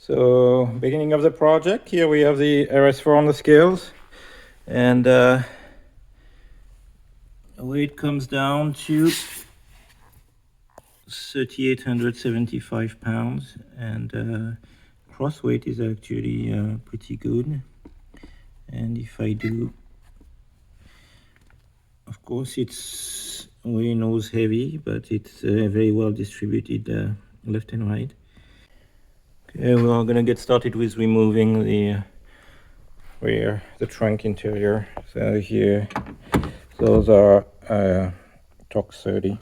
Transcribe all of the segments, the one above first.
So beginning of the project, here we have the RS4 on the scales, and weight comes down to 3,875 pounds, and cross weight is actually pretty good. And if I do, of course it's we nose heavy, but it's very well distributed left and right. Okay, we are gonna get started with removing the rear, the trunk interior. So here, those are Tox 30.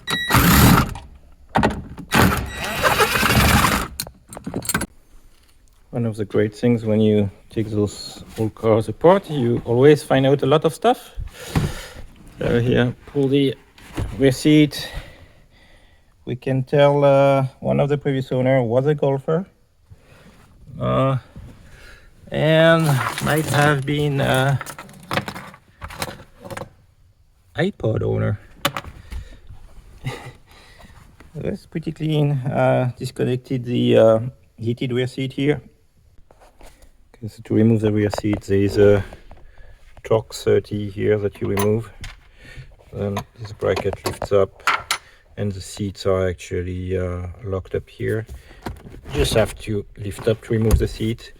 One of the great things when you take those old cars apart, you always find out a lot of stuff. So here, pull the rear seat. We can tell one of the previous owner was a golfer. And might have been iPod owner. That's pretty clean. Disconnected the heated rear seat here. Okay, so to remove the rear seat, there is a Tox 30 here that you remove. Then this bracket lifts up, and the seats are actually locked up here. You just have to lift up to remove the seat,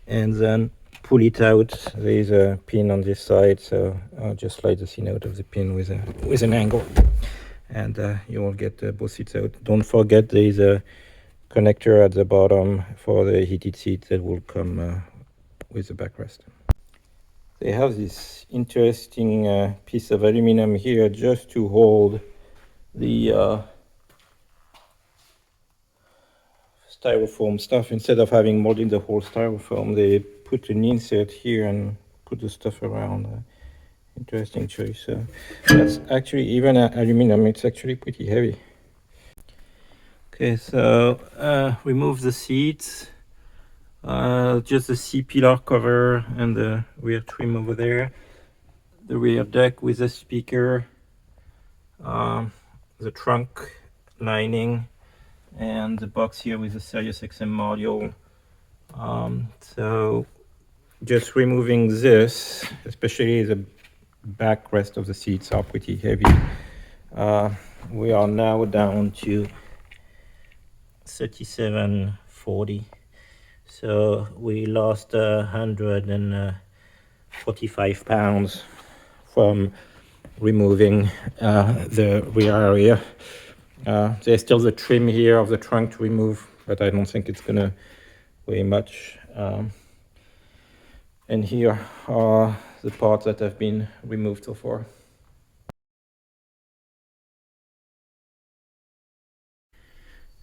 and then pull it out. There is a pin on this side, so I'll just slide the seat out of the pin with an angle, and you will get both seats out. Don't forget there is a connector at the bottom for the heated seat that will come with the backrest. They have this interesting piece of aluminum here just to hold the styrofoam stuff. Instead of having molding the whole styrofoam, they put an insert here and put the stuff around. Interesting choice. That's actually even aluminum. It's actually pretty heavy. Okay, so remove the seats. Just the C-pillar cover and the rear trim over there. The rear deck with a speaker. The trunk lining. And the box here with a Sirius XM module. So just removing this, especially the backrest of the seats are pretty heavy. We are now down to 3740. So we lost 145 pounds from removing the rear area. There's still the trim here of the trunk to remove, but I don't think it's gonna weigh much. And here are the parts that have been removed so far.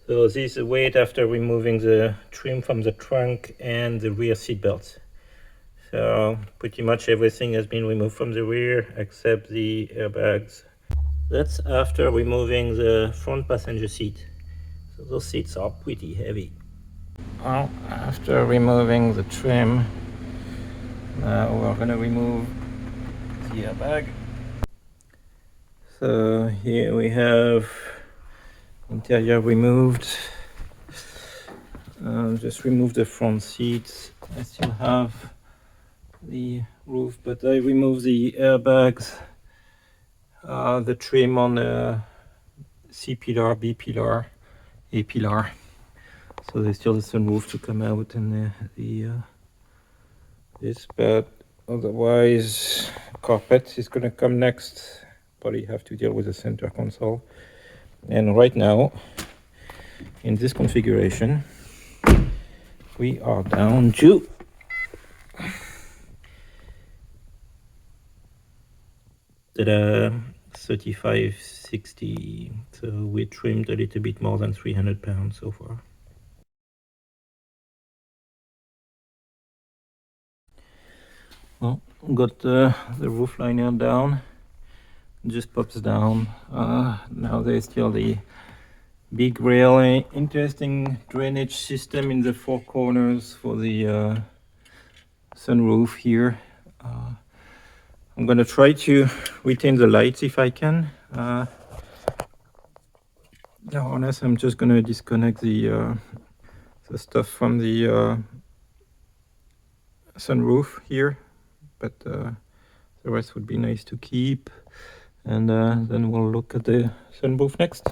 So this is the weight after removing the trim from the trunk and the rear seat belts. So pretty much everything has been removed from the rear except the airbags. That's after removing the front passenger seat. So those seats are pretty heavy. Well, after removing the trim, now we're gonna remove the airbag. So here we have interior removed. Just remove the front seats. I still have the roof, but I removed the airbags, the trim on the C pillar, B pillar, A pillar. So there's still the sunroof to come out and this, but otherwise carpet is gonna come next. Probably have to deal with the center console. And right now, in this configuration, we are down to ta-da, 3560. So we trimmed a little bit more than 300 pounds so far. Well, got the roof liner down. Just pops down. Now there's still the big rail. Interesting drainage system in the four corners for the sunroof here. I'm gonna try to retain the lights if I can. The harness, I'm just gonna disconnect the the stuff from the sunroof here, but the rest would be nice to keep. And then we'll look at the sunroof next.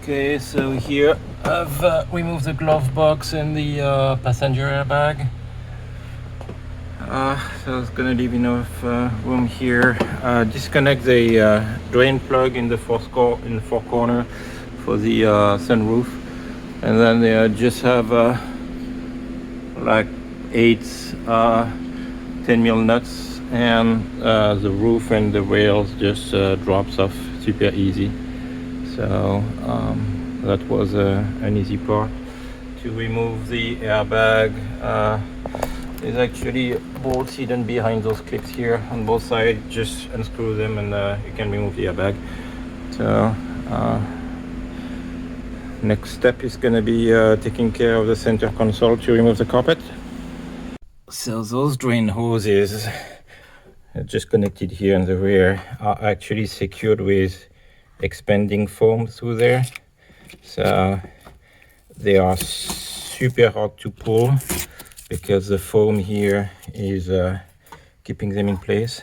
Okay, so here I've removed the glove box and the passenger airbag. So it's gonna leave enough room here. Disconnect the drain plug in the fourth corner for the sunroof, and then they just have like 8 10mm nuts, and the roof and the rails just drops off super easy. So that was an easy part. To remove the airbag, there's actually bolts hidden behind those clips here on both sides. Just unscrew them and you can remove the airbag. So next step is going to be taking care of the center console to remove the carpet. So those drain hoses just connected here in the rear are actually secured with expanding foam through there. So they are super hard to pull because the foam here is keeping them in place.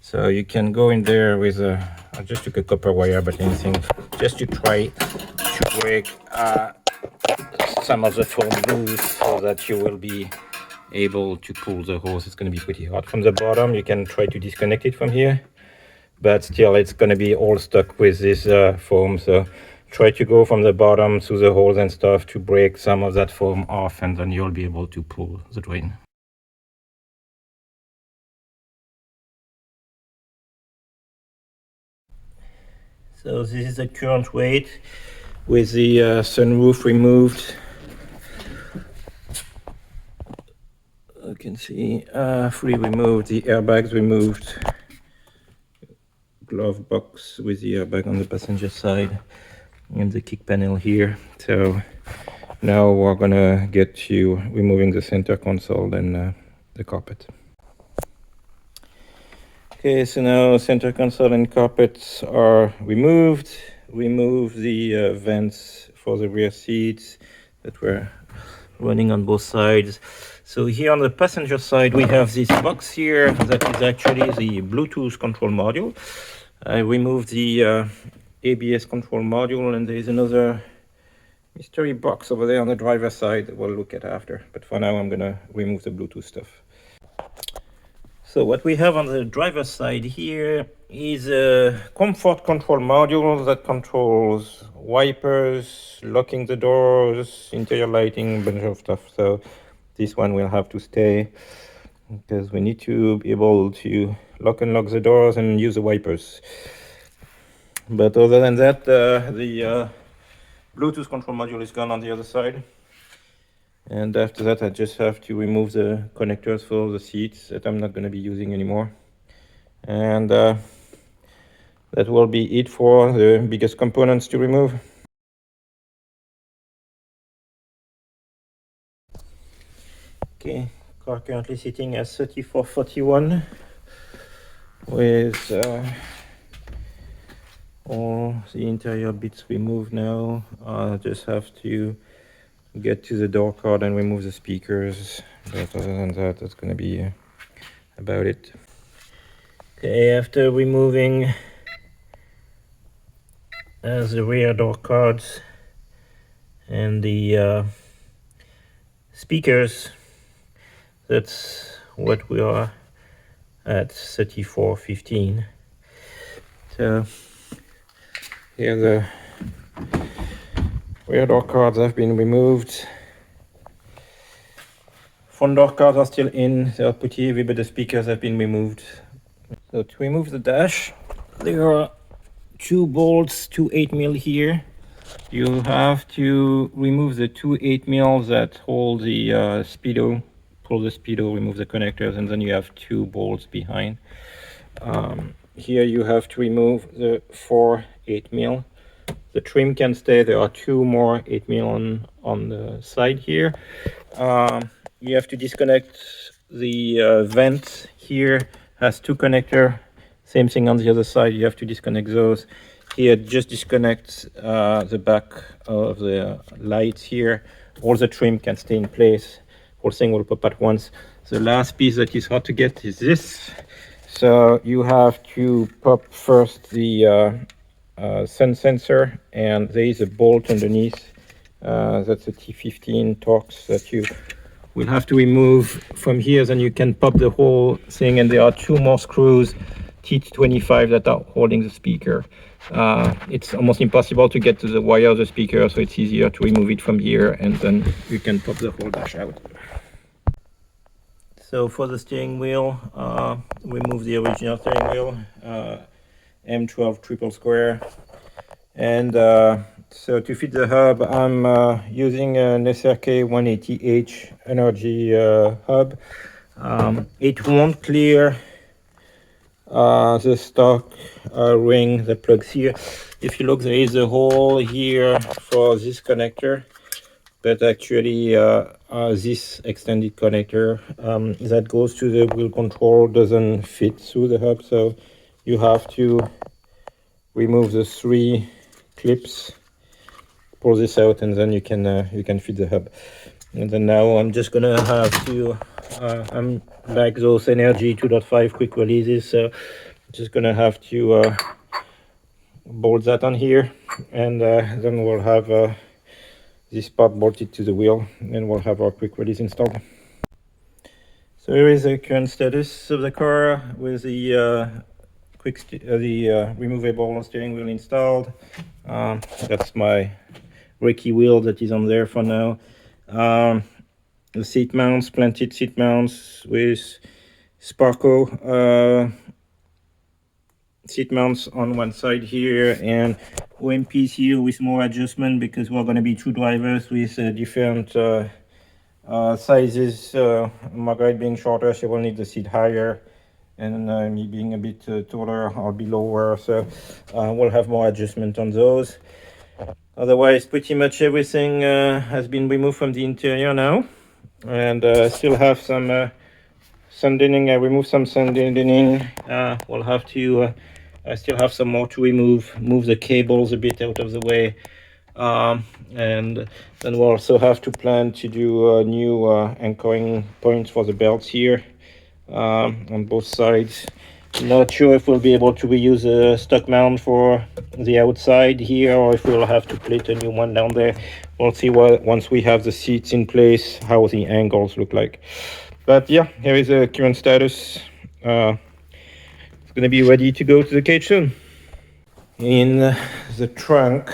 So you can go in there with I just took a copper wire, but anything, just to try to break some of the foam loose so that you will be able to pull the hose. It's going to be pretty hard. From the bottom, you can try to disconnect it from here, but still it's going to be all stuck with this foam. So try to go from the bottom through the holes and stuff to break some of that foam off, and then you'll be able to pull the drain. So this is the current weight with the sunroof removed. You can see fully removed, the airbags removed, glove box with the airbag on the passenger side, and the kick panel here. So now we're gonna get to removing the center console and the carpet. Okay, so now center console and carpets are removed. Remove the vents for the rear seats that were running on both sides. So here on the passenger side, we have this box here that is actually the Bluetooth control module. I removed the ABS control module, and there is another mystery box over there on the driver's side that we'll look at after. But for now, I'm gonna remove the Bluetooth stuff. So what we have on the driver's side here is a comfort control module that controls wipers, locking the doors, interior lighting, a bunch of stuff. So this one will have to stay because we need to be able to lock and lock the doors and use the wipers. But other than that, the Bluetooth control module is gone on the other side. And after that, I just have to remove the connectors for the seats that I'm not going to be using anymore. And that will be it for the biggest components to remove. Okay, car currently sitting at 3441 with all the interior bits removed now. I just have to get to the door card and remove the speakers, but other than that, that's going to be about it. Okay, after removing the rear door cards and the speakers, that's what we are at 3415. So here the rear door cards have been removed. Front door cards are still in, they are pretty heavy, but the speakers have been removed. So to remove the dash, there are 2 bolts, 2 8mm here. You have to remove the 2 8mm that hold the speedo, pull the speedo, remove the connectors, and then you have 2 bolts behind. Here you have to remove the 4 8mm. The trim can stay. There are 2 more 8mm on the side here. You have to disconnect the vent here. Has 2 connectors. Same thing on the other side. You have to disconnect those. Here, just disconnect the back of the lights here all the trim can stay in place. Whole thing will pop at once. The last piece that is hard to get is this. So you have to pop first the sun sensor, and there is a bolt underneath. That's a T15 Torx that you will have to remove from here. Then you can pop the whole thing, and there are two more screws, T25, that are holding the speaker. It's almost impossible to get to the wire of the speaker, so it's easier to remove it from here, and then you can pop the whole dash out. So for the steering wheel, remove the original steering wheel, M12 triple square, and so to fit the hub, I'm using an SRK 180H energy hub. It won't clear the stock ring that plugs here. If you look, there is a hole here for this connector, but actually this extended connector that goes to the wheel control doesn't fit through the hub, so you have to remove the 3 clips, pull this out, and then you can fit the hub. And then now I'm just gonna have to I'm like those Energy 2.5 quick releases, so I'm just gonna have to bolt that on here, and then we'll have this part bolted to the wheel, and we'll have our quick release installed. So here is the current status of the car with the removable steering wheel installed. That's my Reiki wheel that is on there for now. The seat mounts, planted seat mounts with Sparco seat mounts on one side here, and OMPs here with more adjustment, because we're going to be 2 drivers with different sizes. Margaret being shorter, she will need the seat higher, and me being a bit taller, I'll be lower, so we'll have more adjustment on those. Otherwise, pretty much everything has been removed from the interior now, and still have some sun dinning. I removed some sun dinning. We'll have to I still have some more to move the cables a bit out of the way, and then we'll also have to plan to do new anchoring points for the belts here on both sides. Not sure if we'll be able to reuse a stock mount for the outside here, or if we'll have to plate a new one down there. We'll see once we have the seats in place, how the angles look like. But yeah, here is the current status. It's going to be ready to go to the cage soon. In the trunk,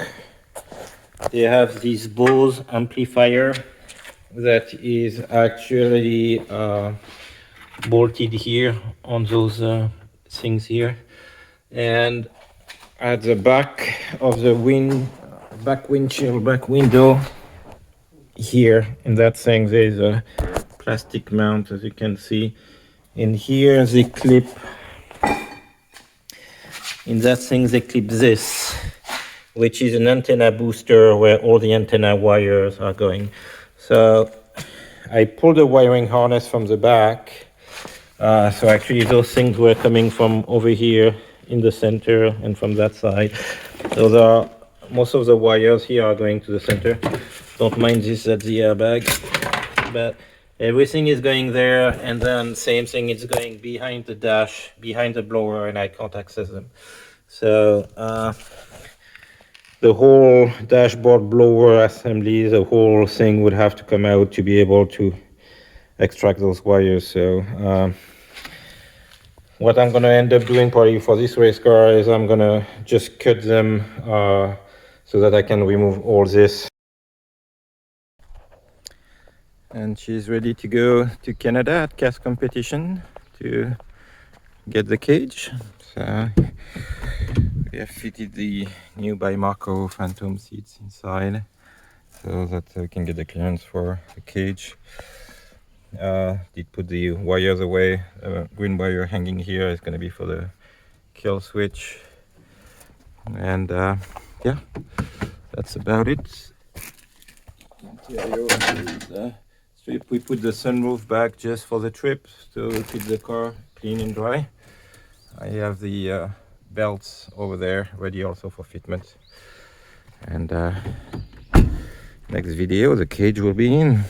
they have this Bose amplifier that is actually bolted here on those things here, and at the back of the back window here in that thing, there's a plastic mount, as you can see. In here they clip, in that thing they clip this, which is an antenna booster where all the antenna wires are going. So I pulled the wiring harness from the back. So actually those things were coming from over here in the center and from that side. So most of the wires here are going to the center. Don't mind this at the airbag, but everything is going there, and then same thing, it's going behind the dash, behind the blower, and I can't access them. So the whole dashboard blower assembly, the whole thing would have to come out to be able to extract those wires. So what I'm going to end up doing probably for this race car is I'm going to just cut them so that I can remove all this. And she's ready to go to Canada at CAS Competition to get the cage. So we have fitted the new by Marco Phantom seats inside so that we can get the clearance for the cage. Did put the wires away. Green wire hanging here is going to be for the kill switch, and yeah, that's about it. Interior is strip. We put the sunroof back just for the trip to keep the car clean and dry. I have the belts over there ready also for fitment, and next video the cage will be in.